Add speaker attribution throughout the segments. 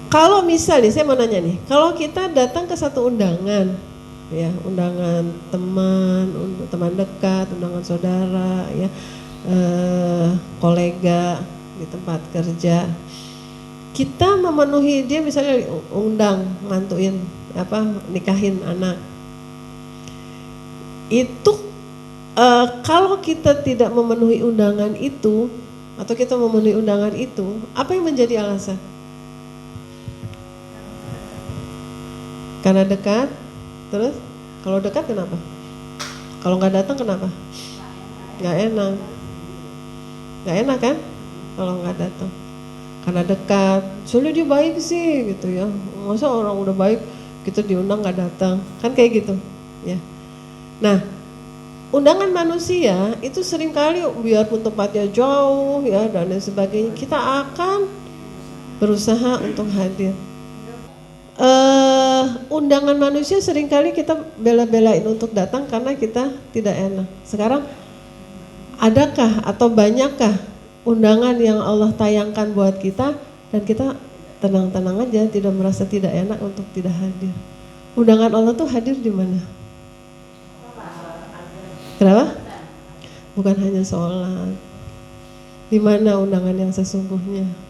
Speaker 1: Kalau misalnya saya mau nanya nih, kalau kita datang ke satu undangan, ya undangan teman dekat, undangan saudara, ya kolega di tempat kerja, kita memenuhi dia misalnya undang mantuin nikahin anak, itu kalau kita tidak memenuhi undangan itu atau kita memenuhi undangan itu, apa yang menjadi alasan? Karena dekat. Terus kalau dekat kenapa? Kalau nggak datang kenapa? Nggak enak. Nggak enak kan kalau nggak datang. Karena dekat. Soalnya dia baik sih gitu ya. Masa orang udah baik kita diundang nggak datang? Kan kayak gitu ya. Nah, undangan manusia itu seringkali biarpun tempatnya jauh ya dan lain sebagainya, kita akan berusaha untuk hadir. Undangan manusia seringkali kita bela-belain untuk datang karena kita tidak enak. Sekarang adakah atau banyakkah undangan yang Allah tayangkan buat kita dan kita tenang-tenang aja, tidak merasa tidak enak untuk tidak hadir? Undangan Allah tuh hadir di mana? Kenapa? Bukan hanya sholat. Di mana undangan yang sesungguhnya?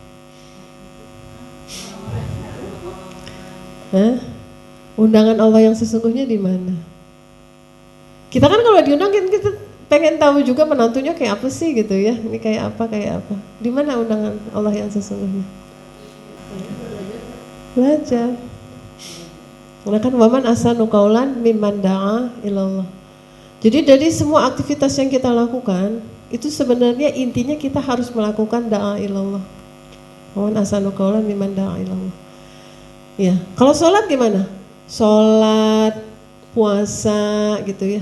Speaker 1: Undangan Allah yang sesungguhnya di mana? Kita kan kalau diundang kita pengen tahu juga menantunya kayak apa sih gitu ya. Ini kayak apa. Di mana undangan Allah yang sesungguhnya? Belajar. Karena kan waman ahsanu qaulan mimman da'a ilallah. Jadi dari semua aktivitas yang kita lakukan, itu sebenarnya intinya kita harus melakukan da'a ilallah. Waman ahsanu qaulan mimman da'a ilallah. Ya, kalau sholat gimana? Sholat, puasa gitu ya,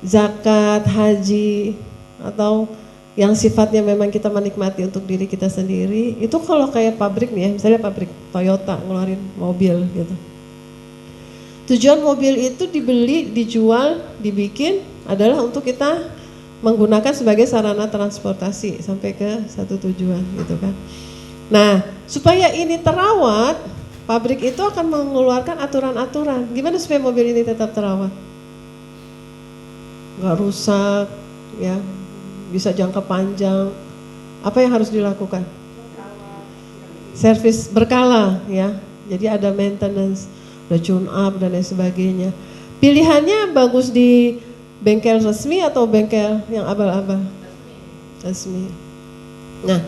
Speaker 1: zakat, haji, atau yang sifatnya memang kita menikmati untuk diri kita sendiri. Itu kalau kayak pabrik nih ya, misalnya pabrik Toyota ngeluarin mobil gitu. Tujuan mobil itu dibeli, dijual, dibikin adalah untuk kita menggunakan sebagai sarana transportasi sampai ke satu tujuan gitu kan. Nah, supaya ini terawat, pabrik itu akan mengeluarkan aturan-aturan. Gimana supaya mobil ini tetap terawat? Nggak rusak, ya, bisa jangka panjang. Apa yang harus dilakukan? Servis berkala, ya. Jadi ada maintenance, ada tune up dan lain sebagainya. Pilihannya bagus di bengkel resmi atau bengkel yang abal-abal? Resmi. Nah,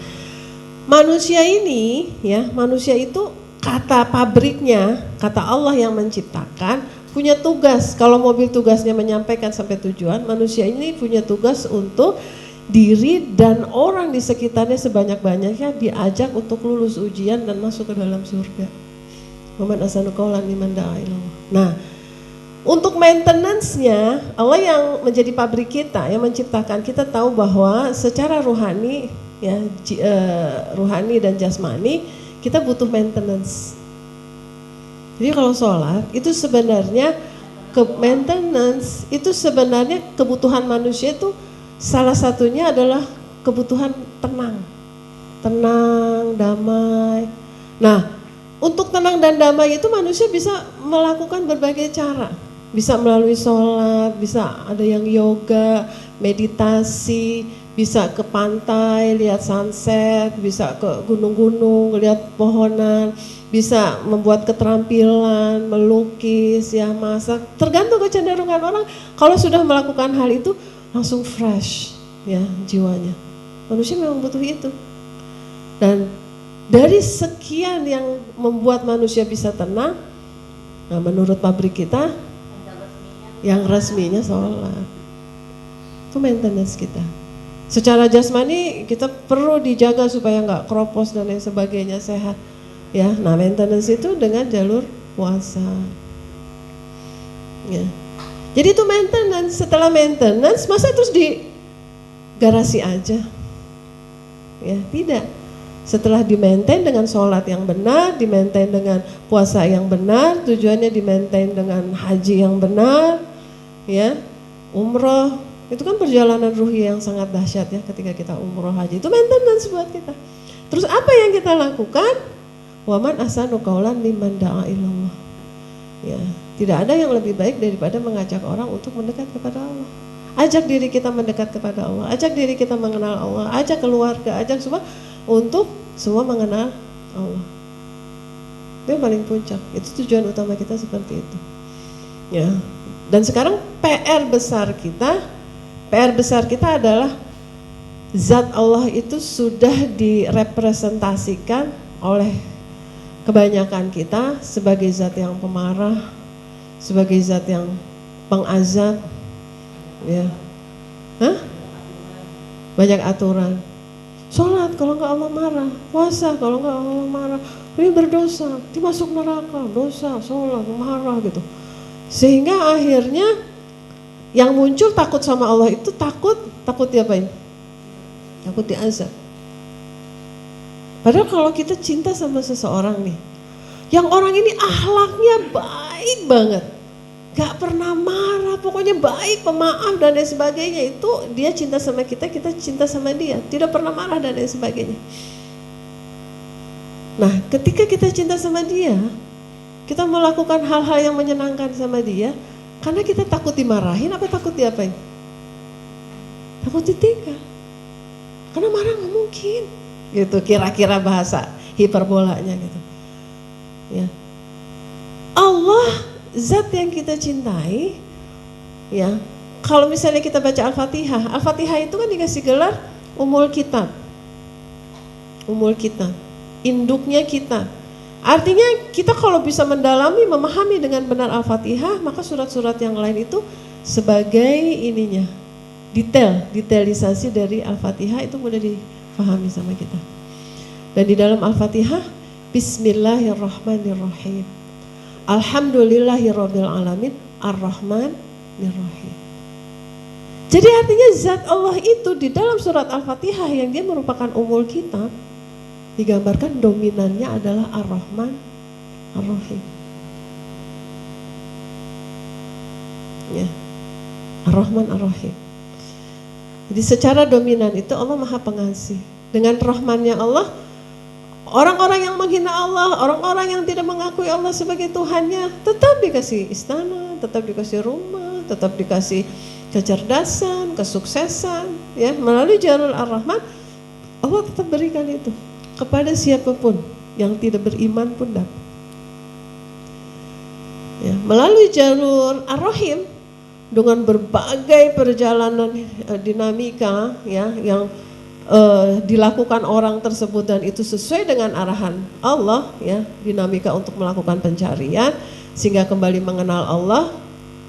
Speaker 1: manusia ini, ya, manusia itu kata pabriknya, kata Allah yang menciptakan, punya tugas. Kalau mobil tugasnya menyampaikan sampai tujuan, manusia ini punya tugas untuk diri dan orang di sekitarnya sebanyak-banyaknya diajak untuk lulus ujian dan masuk ke dalam surga. Waman ahsanu qaulan mimman da'a ilallah. Nah, untuk maintenance-nya, Allah yang menjadi pabrik kita, yang menciptakan, kita tahu bahwa secara rohani, ya, rohani dan jasmani, kita butuh maintenance. Jadi kalau sholat itu sebenarnya maintenance itu sebenarnya kebutuhan manusia itu salah satunya adalah kebutuhan tenang, damai. Nah, untuk tenang dan damai itu manusia bisa melakukan berbagai cara. Bisa melalui sholat, bisa ada yang yoga, meditasi, bisa ke pantai, lihat sunset, bisa ke gunung-gunung, lihat pohonan, bisa membuat keterampilan, melukis, ya, masak. Tergantung kecenderungan orang. Kalau sudah melakukan hal itu langsung fresh, ya, jiwanya. Manusia memang butuh itu. Dan dari sekian yang membuat manusia bisa tenang, nah menurut pabrik kita, yang resminya sholat. Itu maintenance kita. Secara jasmani kita perlu dijaga supaya nggak kropos dan lain sebagainya, sehat. Ya, nah maintenance itu dengan jalur puasa. Ya. Jadi itu maintenance. Setelah maintenance, masa terus di garasi aja? Ya, tidak. Setelah di-maintain dengan sholat yang benar, di-maintain dengan puasa yang benar, tujuannya di-maintain dengan haji yang benar, ya, umroh, itu kan perjalanan ruhi yang sangat dahsyat ya ketika kita umroh haji, itu maintenance buat kita. Terus apa yang kita lakukan? Wa man ahsanu qaulan mimman da'a ilallah. Ya, tidak ada yang lebih baik daripada mengajak orang untuk mendekat kepada Allah. Ajak diri kita mendekat kepada Allah, ajak diri kita mengenal Allah, ajak keluarga, ajak semua untuk semua mengenal Allah. Itu yang paling puncak. Itu tujuan utama kita seperti itu. Ya. Dan sekarang PR besar kita adalah zat Allah itu sudah direpresentasikan oleh kebanyakan kita sebagai zat yang pemarah, sebagai zat yang pengazab, ya, banyak aturan. Sholat kalau nggak Allah marah, puasa kalau nggak Allah marah, ini berdosa, dimasuk neraka, dosa, sholat, marah gitu. Sehingga akhirnya yang muncul takut sama Allah itu takut diapain? Takut diazab. Padahal kalau kita cinta sama seseorang nih, yang orang ini akhlaknya baik banget, gak pernah marah, pokoknya baik, pemaaf dan lain sebagainya, itu dia cinta sama kita, kita cinta sama dia, tidak pernah marah dan lain sebagainya. Nah, ketika kita cinta sama dia, kita melakukan hal-hal yang menyenangkan sama dia, karena kita takut dimarahin, apa takut diapain? Takut ditinggal. Karena marah gak mungkin. Gitu kira-kira bahasa hiperbolanya gitu. Ya. Allah zat yang kita cintai, ya. Kalau misalnya kita baca Al-Fatihah, Al-Fatihah itu kan dikasih gelar Ummul Kitab. Ummul Kitab, induknya kita. Artinya kita kalau bisa mendalami, memahami dengan benar Al-Fatihah, maka surat-surat yang lain itu sebagai ininya, detailisasi dari Al-Fatihah itu mudah difahami sama kita. Dan di dalam Al-Fatihah, Bismillahirrahmanirrahim, Alhamdulillahirabbil alamin, Ar-Rahmanir-Rahim. Jadi artinya zat Allah itu di dalam surat Al-Fatihah yang dia merupakan Ummul Kitab, digambarkan dominannya adalah Ar-Rahman, Ar-Rahim. Ya, Ar-Rahman, Ar-Rahim. Jadi secara dominan itu Allah Maha Pengasih. Dengan rahmannya Allah, orang-orang yang menghina Allah, orang-orang yang tidak mengakui Allah sebagai Tuhannya, tetap dikasih istana, tetap dikasih rumah, tetap dikasih kecerdasan, kesuksesan, ya, melalui jalur Ar-Rahman. Allah tetap berikan itu kepada siapapun yang tidak beriman pun dapat. Ya, melalui jalur Ar-Rahim, dengan berbagai perjalanan dinamika, ya, yang dilakukan orang tersebut dan itu sesuai dengan arahan Allah, ya, dinamika untuk melakukan pencarian sehingga kembali mengenal Allah,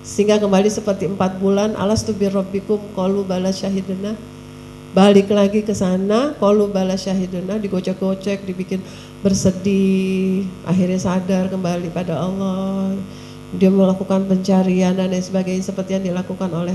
Speaker 1: sehingga kembali seperti 4 bulan, alastu birabbikum qalu bala syahidna, balik lagi ke sana, qalu bala syahidna, digocek-gocek, dibikin bersedih, akhirnya sadar kembali pada Allah. Dia melakukan pencarian dan lain sebagainya seperti yang dilakukan oleh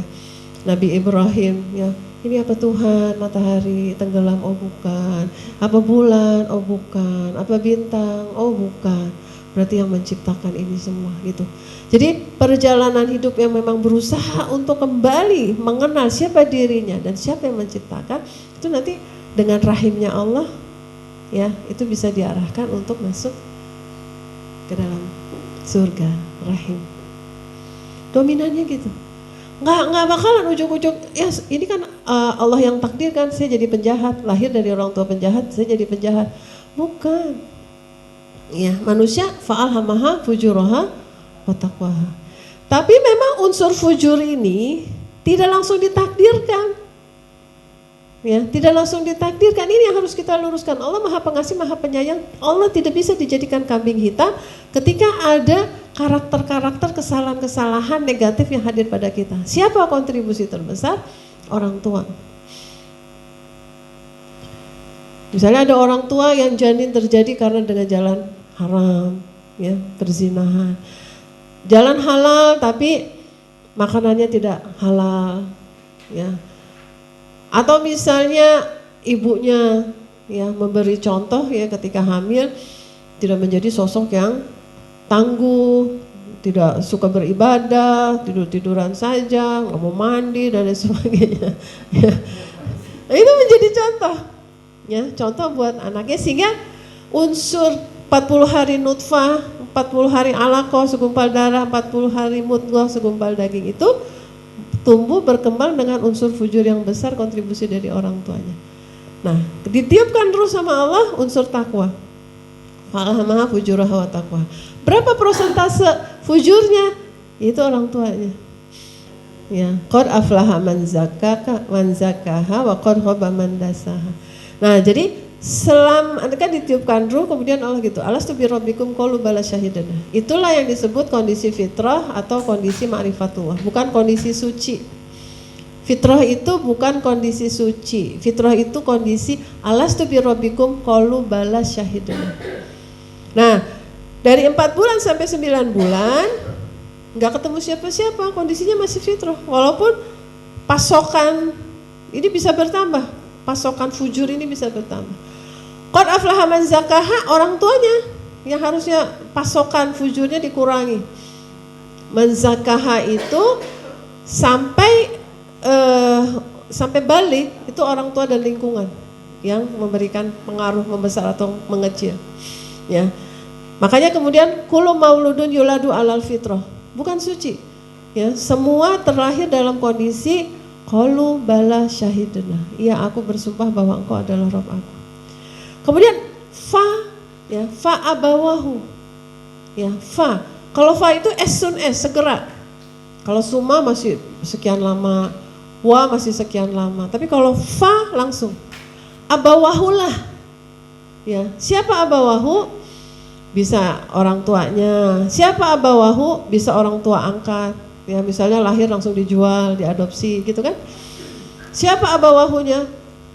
Speaker 1: Nabi Ibrahim, ya. Ini apa Tuhan? Matahari tenggelam? Oh bukan. Apa bulan? Oh bukan. Apa bintang? Oh bukan. Berarti yang menciptakan ini semua gitu. Jadi perjalanan hidup yang memang berusaha untuk kembali mengenal siapa dirinya dan siapa yang menciptakan, itu nanti dengan rahimnya Allah, ya, itu bisa diarahkan untuk masuk ke dalam surga rahim. Dominannya gitu. Nggak bakalan ujung-ujung, ya ini kan Allah yang takdirkan saya jadi penjahat, lahir dari orang tua penjahat, saya jadi penjahat. Bukan. Ya, manusia fa'alhamaha fujuraha wa taqwaha. Tapi memang unsur fujur ini tidak langsung ditakdirkan. Ya, tidak langsung ditakdirkan. Ini yang harus kita luruskan. Allah Maha Pengasih, Maha Penyayang. Allah tidak bisa dijadikan kambing hitam ketika ada karakter-karakter kesalahan-kesalahan negatif yang hadir pada kita. Siapa kontribusi terbesar? Orang tua. Misalnya ada orang tua yang janin terjadi karena dengan jalan haram, ya, perzinahan. Jalan halal tapi makanannya tidak halal, ya. Atau misalnya ibunya, ya, memberi contoh, ya, ketika hamil tidak menjadi sosok yang tangguh, tidak suka beribadah, tidur-tiduran saja, nggak mau mandi dan lain sebagainya. Ya. Nah, itu menjadi contoh, ya, contoh buat anaknya, sehingga unsur 40 hari nutfah, 40 hari alaqah segumpal darah, 40 hari mudghah segumpal daging itu tumbuh berkembang dengan unsur fujur yang besar, kontribusi dari orang tuanya. Nah, ditiupkan terus sama Allah unsur takwa. Fa'alhamaha fujuraha wa taqwa. Berapa persentase fujurnya? Itu orang tuanya. Ya, qad aflaha man zakkaha wa qad khaba man dasaha. Nah, jadi kan ditiupkan ruh, kemudian Allah gitu, alastu bi rabbikum qalu bala syahidana. Itulah yang disebut kondisi fitrah atau kondisi ma'rifatullah, bukan kondisi suci. Fitrah itu bukan kondisi suci. Fitrah itu kondisi alastu bi rabbikum qalu bala syahidana. Nah, dari 4 bulan sampai 9 bulan nggak ketemu siapa-siapa, kondisinya masih fitrah. Walaupun pasokan ini bisa bertambah, pasokan fujur ini bisa bertambah. Qad aflaha man zakkaha, orang tuanya yang harusnya pasokan fujurnya dikurangi. Man zakkaha itu sampai balik itu orang tua dan lingkungan yang memberikan pengaruh membesar atau mengecil. Ya. Makanya kemudian kullu mauludun yuladu alal fitrah, bukan suci. Ya, semua terlahir dalam kondisi qalu bala syahidna. Iya, aku bersumpah bahwa engkau adalah Rabb aku. Kemudian fa abawahu. Ya, fa. Kalau fa itu as soon as, segera. Kalau suma masih sekian lama, wa masih sekian lama. Tapi kalau fa langsung. Abawahulah. Ya, siapa abawahu? Bisa orang tuanya. Siapa abawahu? Bisa orang tua angkat. Ya, misalnya lahir langsung dijual, diadopsi gitu kan. Siapa abawahunya?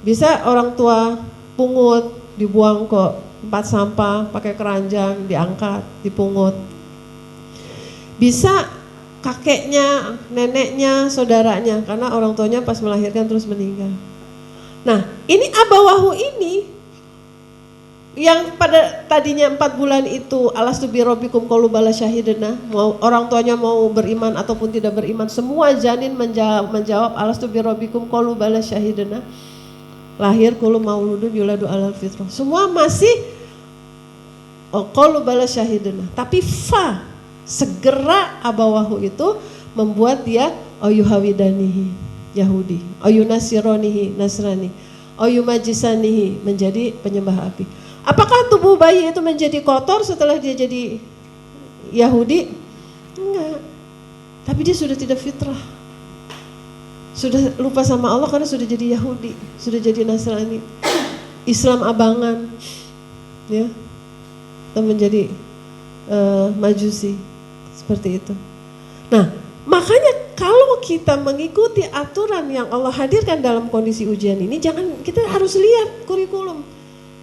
Speaker 1: Bisa orang tua pungut, dibuang ke tempat sampah, pakai keranjang, diangkat, dipungut. Bisa kakeknya, neneknya, saudaranya, karena orang tuanya pas melahirkan terus meninggal. Nah, ini abawahu ini yang pada tadinya 4 bulan itu alastu bi rabbikum qalu bala syahidna, mau orang tuanya mau beriman ataupun tidak beriman, semua janin menjawab alastu bi rabbikum qalu bala syahidna. Lahir kullu mauludun yuladu alal fitrah. Semua masih qalu bala syahidna. Tapi fa, segera abawahu itu membuat dia ayuhawidanihi Yahudi, ayunasironihi Nasrani, ayumajisanihi menjadi penyembah api. Apakah tubuh bayi itu menjadi kotor setelah dia jadi Yahudi? Enggak. Tapi dia sudah tidak fitrah. Sudah lupa sama Allah karena sudah jadi Yahudi, sudah jadi Nasrani, Islam abangan, ya, dan menjadi Majusi seperti itu. Nah, makanya kalau kita mengikuti aturan yang Allah hadirkan dalam kondisi ujian ini, kita harus lihat kurikulum,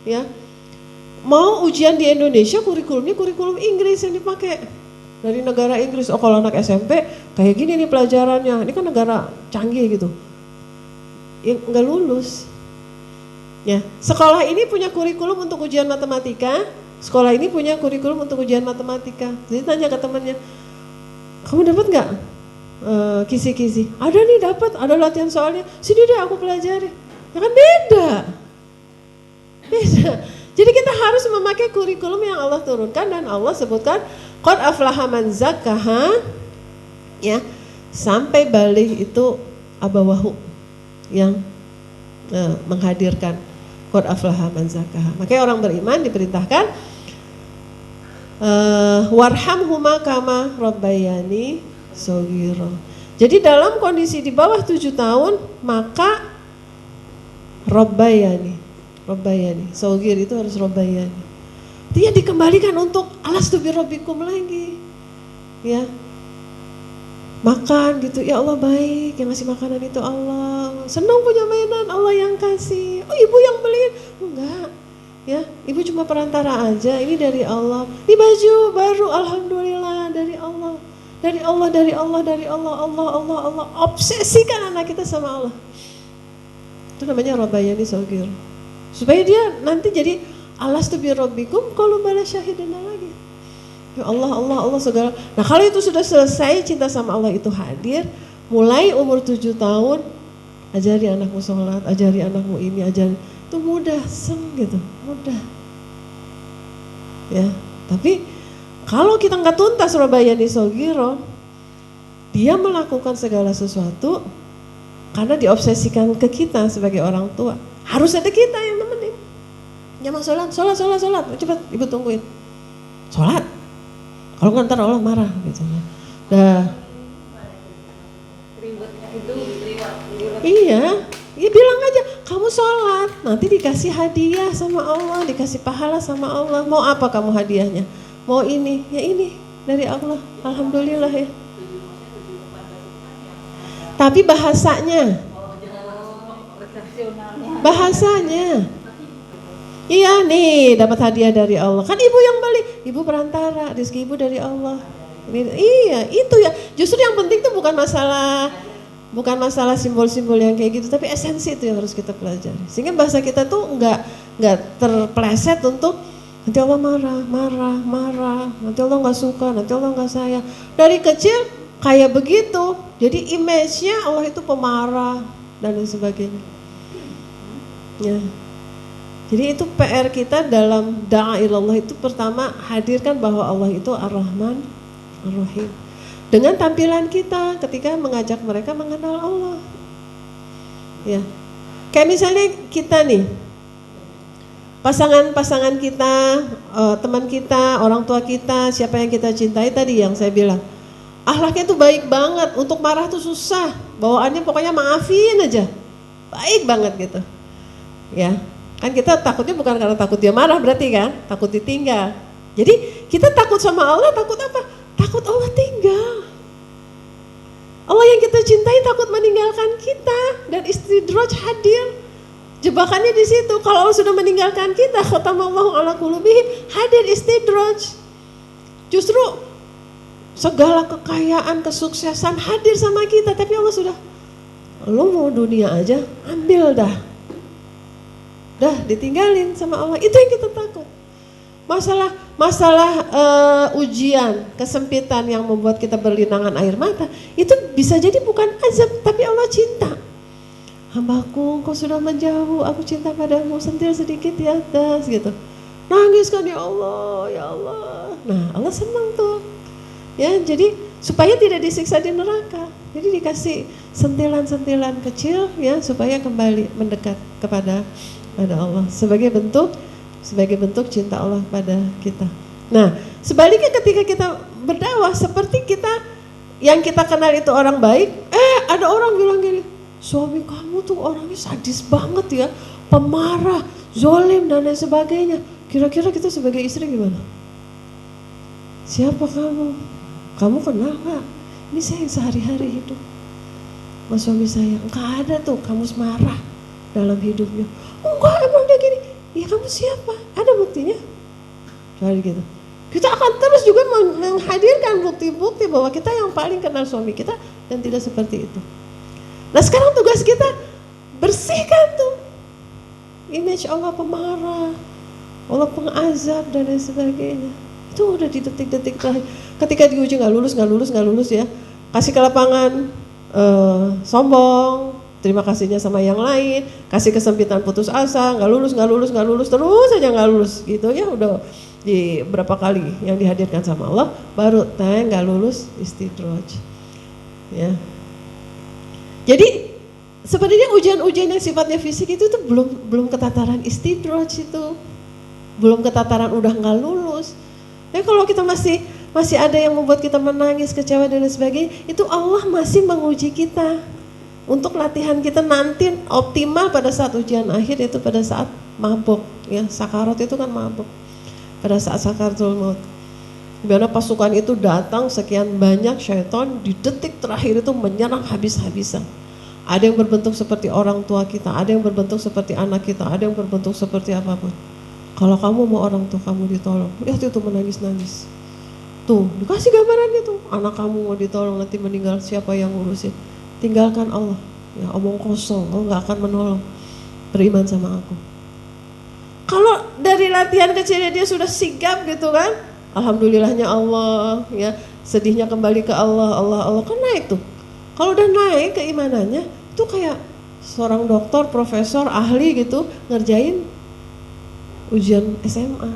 Speaker 1: ya. Mau ujian di Indonesia, kurikulumnya kurikulum Inggris yang dipakai. Dari negara Inggris, oh kalau anak SMP kayak gini nih pelajarannya, ini kan negara canggih gitu. Yang enggak lulus. Ya, sekolah ini punya kurikulum untuk ujian matematika, sekolah ini punya kurikulum untuk ujian matematika. Jadi tanya ke temannya, kamu dapat nggak kisi-kisi? Ada nih, dapat, ada latihan soalnya. Sini deh aku pelajari. Ya kan beda. Jadi kita harus memakai kurikulum yang Allah turunkan, dan Allah sebutkan qad aflaha man zakkaha, ya, sampai balik itu abawahu yang menghadirkan qad aflaha man zakkaha. Makanya orang beriman diperintahkan warhamhuma kama rabbayani shaghira. Jadi dalam kondisi di bawah 7 tahun maka rabbayani shaghir itu harus rabbayani. Dia dikembalikan untuk alastu bi rabbikum lagi. Ya. Makan gitu, ya Allah baik, yang ngasih makanan itu Allah. Senang punya mainan, Allah yang kasih. Oh, ibu yang beliin? Enggak. Ya, ibu cuma perantara aja. Ini dari Allah. Ini baju baru, alhamdulillah dari Allah. Allah. Obsesikan anak kita sama Allah. Itu namanya rabbayani shaghir. Supaya dia nanti jadi alastu bi rabbikum qalu bala syahidna lagi. Ya Allah segala. Nah, kalau itu sudah selesai, cinta sama Allah itu hadir, mulai umur 7 tahun, ajari anakmu sholat, ajari anakmu ini, ajari. Itu mudah, gitu, mudah. Ya, tapi kalau kita nggak tuntas Robayani Sogiro, dia melakukan segala sesuatu karena diobsesikan ke kita sebagai orang tua. Harus ada kita yang nemenin. Jamaah sholat, cepat ibu tungguin. Sholat. Kalau nggak ntar Allah marah gitu ya. Dah. Iya, ya bilang aja kamu sholat, nanti dikasih hadiah sama Allah, dikasih pahala sama Allah. Mau apa kamu hadiahnya? Mau ini, ya ini dari Allah. Alhamdulillah ya. Tapi bahasanya, iya nih dapat hadiah dari Allah. Kan ibu yang beli, ibu perantara, rezeki ibu dari Allah. Iya itu ya. Justru yang penting tuh bukan masalah simbol-simbol yang kayak gitu, tapi esensi itu yang harus kita pelajari. Sehingga bahasa kita tuh nggak terpleset untuk nanti Allah marah, nanti Allah nggak suka, nanti Allah nggak sayang. Dari kecil kayak begitu, jadi image-nya Allah itu pemarah dan lain sebagainya. Ya. Jadi itu PR kita dalam da'a ilallah itu pertama hadirkan bahwa Allah itu Ar-Rahman, Ar-Rahim. Dengan tampilan kita ketika mengajak mereka mengenal Allah. Ya. Kayak misalnya kita nih, pasangan kita, teman kita, orang tua kita, siapa yang kita cintai tadi yang saya bilang. Akhlaknya tuh baik banget, untuk marah tuh susah, bawaannya pokoknya maafin aja. Baik banget gitu. Ya. Kan kita takutnya bukan karena takut dia marah berarti kan, takut ditinggal. Jadi kita takut sama Allah, takut apa? Takut Allah tinggal. Allah yang kita cintai takut meninggalkan kita dan istidraj hadir. Jebakannya di situ. Kalau Allah sudah meninggalkan kita, khatamallahu ala qulubihim, hadir istidraj. Justru segala kekayaan, kesuksesan hadir sama kita, tapi Allah sudah, lo mau dunia aja, ambil dah. Dah ditinggalin sama Allah. Itu yang kita takut. Masalah ujian, kesempitan yang membuat kita berlinangan air mata, itu bisa jadi bukan azab, tapi Allah cinta. Hambaku, kau sudah menjauh, aku cinta padamu, sentil sedikit di atas gitu. Nangis kan ya Allah, ya Allah. Nah Allah senang tuh. Ya jadi supaya tidak disiksa di neraka. Jadi dikasih sentilan-sentilan kecil ya supaya kembali mendekat kepada Allah sebagai bentuk cinta Allah pada kita. Nah, sebaliknya ketika kita berdakwah seperti yang kita kenal itu orang baik, ada orang bilang gini, suami kamu tuh orangnya sadis banget ya, pemarah, zolim dan lain sebagainya. Kira-kira kita sebagai istri gimana? Siapa kamu? Kamu kenal gak? Ini saya yang sehari-hari hidup. Mas suami saya, enggak ada tuh kamu marah dalam hidupnya. Enggak, emang dia gini. Ya kamu siapa? Ada buktinya? Jadi gitu. Kita akan terus juga menghadirkan bukti-bukti bahwa kita yang paling kenal suami kita dan tidak seperti itu. Nah sekarang tugas kita bersihkan tuh image Allah pemarah, Allah pengazab dan lain sebagainya. Itu udah di detik-detik terakhir. Ketika diuji nggak lulus ya. Kasih ke lapangan sombong, terima kasihnya sama yang lain, kasih kesempitan putus asa, nggak lulus, terus aja nggak lulus gitu ya. Udah di berapa kali yang dihadirkan sama Allah, baru nggak lulus istidraj. Ya. Jadi sebenarnya ujian-ujian yang sifatnya fisik itu tuh belum ketataran istidraj itu, belum ketataran udah nggak lulus. Tapi kalau kita masih ada yang membuat kita menangis, kecewa dan sebagainya, itu Allah masih menguji kita. Untuk latihan kita nanti optimal pada saat ujian akhir, itu pada saat mabuk ya, sakarat itu kan mabuk. Pada saat sakaratul maut. Dimana pasukan itu datang sekian banyak, syaitan di detik terakhir itu menyerang habis-habisan. Ada yang berbentuk seperti orang tua kita, ada yang berbentuk seperti anak kita, ada yang berbentuk seperti apapun. Kalau kamu mau orang tua kamu ditolong, lihat itu menangis-nangis. Tuh, dikasih gambarannya tuh, anak kamu mau ditolong nanti meninggal siapa yang ngurusin? Tinggalkan Allah, ya omong kosong, Allah gak akan menolong. Beriman sama aku. Kalau dari latihan kecilnya dia sudah sigap gitu kan, alhamdulillahnya Allah, ya sedihnya kembali ke Allah kan naik tuh. Kalau udah naik keimanannya, itu kayak seorang dokter, profesor, ahli gitu ngerjain ujian SMA.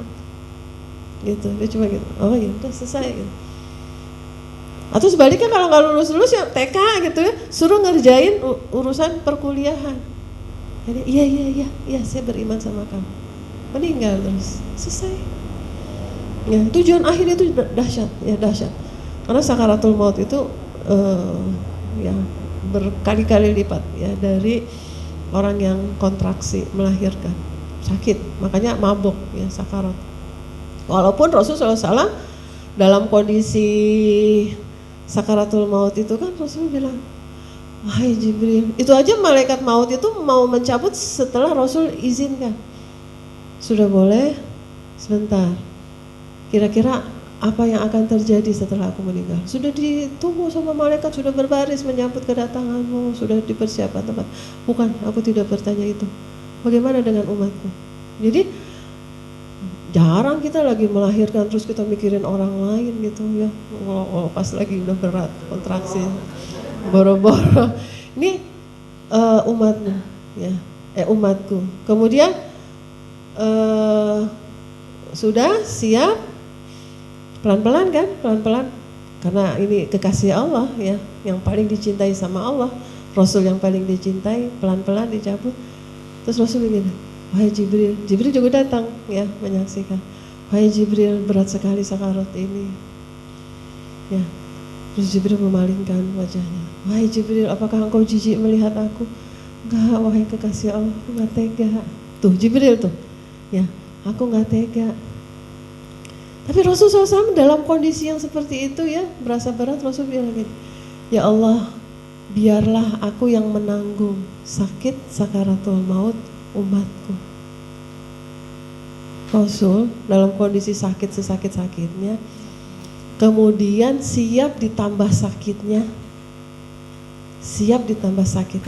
Speaker 1: gitu. Dia cuma gitu, oh ya udah selesai gitu. Atau sebaliknya kalau nggak lulus ya TK gitu ya, suruh ngerjain urusan perkuliahan. Jadi iya saya beriman sama kamu. Meninggal terus, selesai. Ya, tujuan akhir itu dahsyat, ya dahsyat. Karena sakaratul maut itu ya berkali-kali lipat ya dari orang yang kontraksi melahirkan, sakit, makanya mabuk ya sakarat. Walaupun Rasulullah SAW dalam kondisi sakaratul maut itu kan Rasul bilang, wahai Jibril, itu aja malaikat maut itu mau mencabut setelah Rasul izinkan. Sudah boleh, sebentar. Kira-kira apa yang akan terjadi setelah aku meninggal? Sudah ditunggu sama malaikat, sudah berbaris menyambut kedatanganmu, sudah dipersiapkan tempat. Bukan, aku tidak bertanya itu. Bagaimana dengan umatku? Jadi jarang kita lagi melahirkan terus kita mikirin orang lain gitu ya. Oh, pas lagi udah berat kontraksi, boro-boro. Ini umatmu ya, umatku. Kemudian sudah siap, pelan-pelan kan, pelan-pelan. Karena ini kekasih Allah ya, yang paling dicintai sama Allah, Rasul yang paling dicintai, pelan-pelan dicabut. Terus Rasul begini, wahai Jibril, Jibril juga datang ya menyaksikan. Wahai Jibril, berat sekali sakarat ini. Ya, terus Jibril memalingkan wajahnya. Wahai Jibril, apakah engkau jijik melihat aku? Enggak, wahai kekasih Allah, aku enggak tega. Tuh Jibril tuh, ya, aku enggak tega. Tapi Rasulullah SAW dalam kondisi yang seperti itu ya, berasa berat, Rasul bilang gini, ya Allah, biarlah aku yang menanggung sakit sakaratul maut umatku. Rasul dalam kondisi sakit sesakit-sakitnya, kemudian siap ditambah sakitnya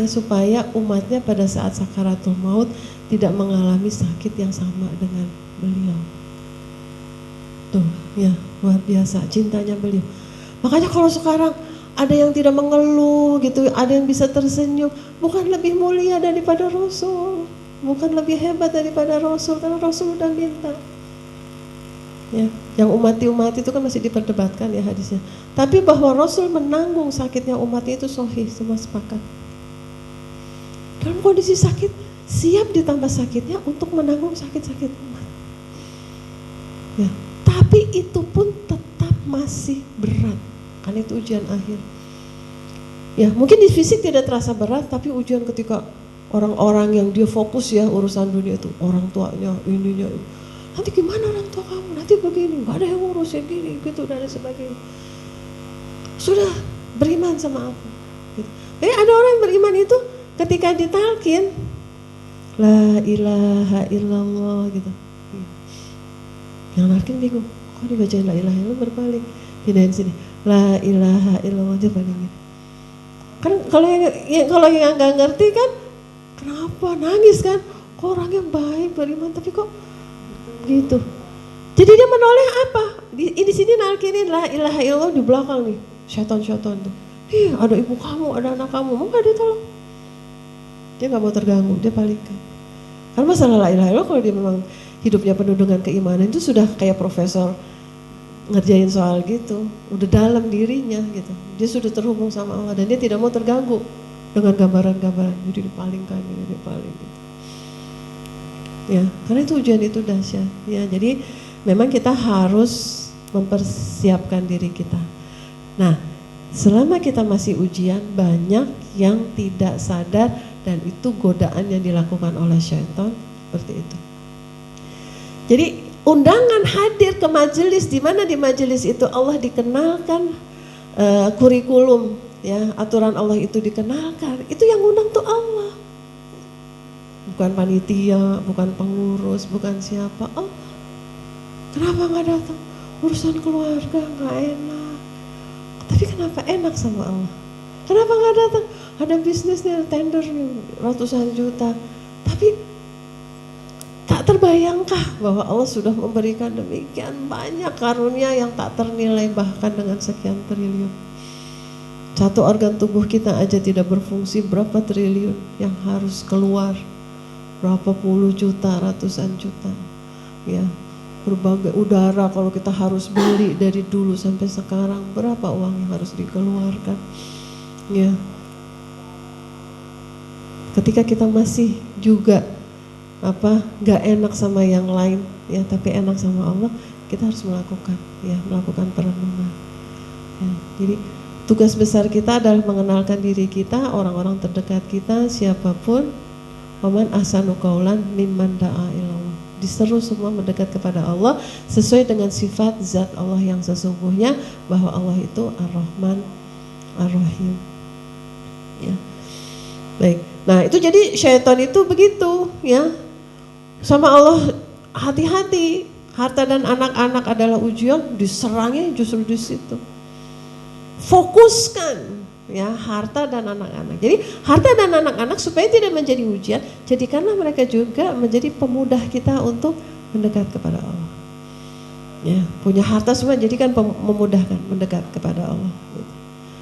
Speaker 1: supaya umatnya pada saat sakaratul maut tidak mengalami sakit yang sama dengan beliau. Tuh ya, luar biasa cintanya beliau. Makanya kalau sekarang ada yang tidak mengeluh gitu, ada yang bisa tersenyum, bukan lebih mulia daripada Rasul, bukan lebih hebat daripada Rasul, karena Rasul udah minta. Ya, yang umati itu kan masih diperdebatkan ya hadisnya. Tapi bahwa Rasul menanggung sakitnya umatnya itu sahih, semua sepakat. Dalam kondisi sakit, siap ditambah sakitnya untuk menanggung sakit-sakit umat. Ya, tapi itu pun tetap masih berat, karena itu ujian akhir. Ya, mungkin di fisik tidak terasa berat, tapi ujian ketika orang-orang yang dia fokus ya urusan dunia itu, orang tuanya, ininya, nanti gimana orang tua kamu, nanti begini, gak ada yang ngurusin gini, gitu dan sebagainya. Sudah beriman sama aku. Gitu. Tapi ada orang yang beriman itu ketika ditalkin, la ilaha illallah gitu. Yang narkin bingung, kok dibacain la ilaha illallah berbalik, pindahin sini, la ilaha illallah aja palingin. Kan kalau yang nggak ngerti kan, kenapa nangis kan? Kok orang yang baik beriman tapi kok gitu. Jadi dia menoleh apa? Di sini nalkinin la ilaha illallah, di belakang nih syaitan tuh. Ada ibu kamu, ada anak kamu, mau nggak dia tolong? Dia nggak mau terganggu, dia palingkan. Karena masalah la ilaha illallah kalau dia memang hidupnya penuh dengan keimanan itu sudah kayak profesor ngerjain soal gitu, udah dalam dirinya gitu. Dia sudah terhubung sama Allah dan dia tidak mau terganggu dengan gambaran-gambaran, jadi dipalingkan, gitu. Ya, karena itu ujian itu dahsyat. Ya, jadi memang kita harus mempersiapkan diri kita. Nah, selama kita masih ujian, banyak yang tidak sadar dan itu godaan yang dilakukan oleh syaitan seperti itu. Jadi undangan hadir ke majelis, di mana di majelis itu Allah dikenalkan kurikulum, ya aturan Allah itu dikenalkan. Itu yang undang tuh Allah, bukan panitia, bukan pengurus, bukan siapa. Oh, kenapa nggak datang? Urusan keluarga nggak enak. Tapi kenapa enak sama Allah? Kenapa nggak datang? Ada bisnisnya, tender ratusan juta, tapi tak terbayangkah bahwa Allah sudah memberikan demikian banyak karunia yang tak ternilai, bahkan dengan sekian triliun. Satu organ tubuh kita aja tidak berfungsi, berapa triliun yang harus keluar, berapa puluh juta, ratusan juta. Ya, berbagai udara kalau kita harus beli dari dulu sampai sekarang, berapa uang yang harus dikeluarkan. Ya. Ketika kita masih juga gak enak sama yang lain, ya, tapi enak sama Allah, kita harus melakukan perenungan. Ya, jadi tugas besar kita adalah mengenalkan diri kita, orang-orang terdekat kita, siapapun. Waman ahsanu qaulan mimman da'a ilallah. Diseru semua mendekat kepada Allah sesuai dengan sifat zat Allah yang sesungguhnya, bahwa Allah itu Ar-Rahman Ar-Rahim. Ya. Baik. Nah, itu jadi syaitan itu begitu, ya. Sama Allah, hati-hati. Harta dan anak-anak adalah ujian, diserangnya justru di situ. Fokuskan, ya, harta dan anak-anak. Jadi harta dan anak-anak supaya tidak menjadi ujian, jadikanlah mereka juga menjadi pemudah kita untuk mendekat kepada Allah. Ya, punya harta semua jadikan memudahkan mendekat kepada Allah.